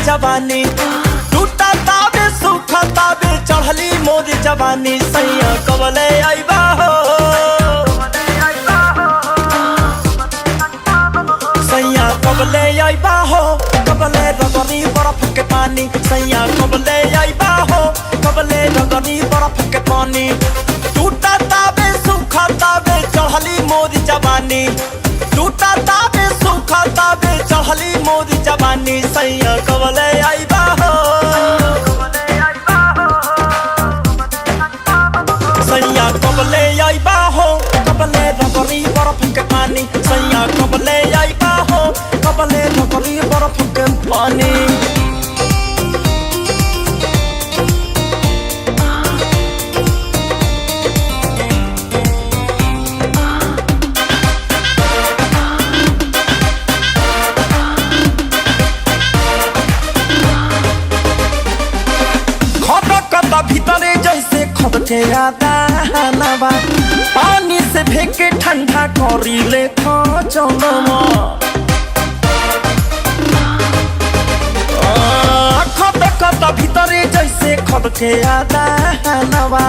जवानी, टूटा ताबे सूखा ताबे चढ़ली मोर जवानी। सैया कबले आइबा हो, सैया कबले आइबा हो, कबले रगड़ी बर्फ के पानी। सैया कबले आइबा हो, कबले रगड़ी बर्फ के पानी। टूटा ताबे सूखा ताबे चढ़ली मोर जवानी, टूटा ताबे सूखा ताबे चढ़ली मोर जवानी। सैया कबले आइबा हो, सैया कबले आइबा हो, कबले रगड़ी बर्फ के पानी। सैया कबले आइबा हो, कबले रगड़ी बर्फ के पानी। भीतरे जैसे खबके आदानवा, पानी से भेके ठंडा करी ले खचनमा। खबके भीतरे जैसे खबके आदानवा,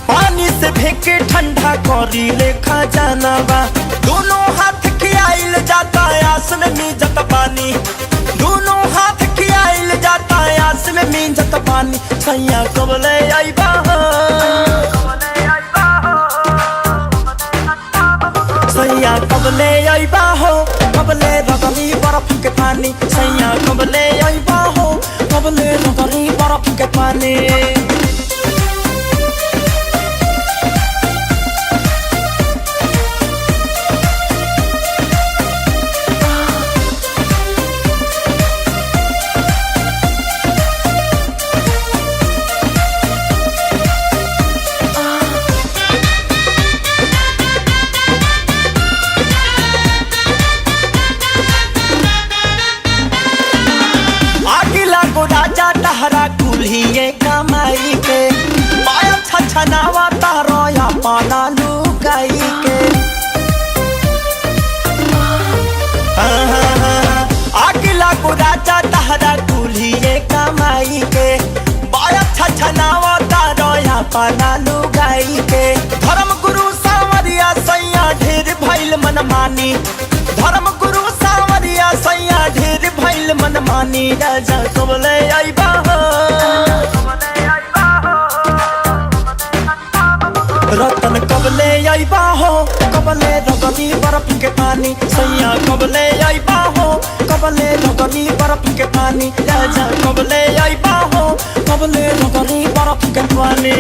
पानी से भेके ठंडा करी ले खजानवा। दोनों हाथ खियाइल जाता आस में मीजत पानी, दोनों हाथ खियाइल जाता आस में मीजत पानी। सैया कबले आइबा हो, सैया कबले आइबा हो, कबले रगड़ी बर्फ के पानी। सैया कबले आइबा हो, कबले रगड़ी बर्फ के पानी। राजा टहरा कुल्हिए कमाई के, माया छछनावा तारोया पाना लुकाई के। आगिला को राजा टहरा कुल्हिए कमाई के, माया छछनावा तारोया पाना लुकाई के। धर्म गुरु सावरिया सैया ढेर भइल मनमानी, धर्म गुरु सावरिया सैया ढेर भइल मनमानी। राजा कबले आइबा हो, रतन कबले आइबा हो, कबले रगड़ी बर्फ के पानी। सैया कबले आइबा हो, कबले रगड़ी बर्फ के पानी। राजा कबले आइबा हो, कबले रगड़ी बर्फ के पानी।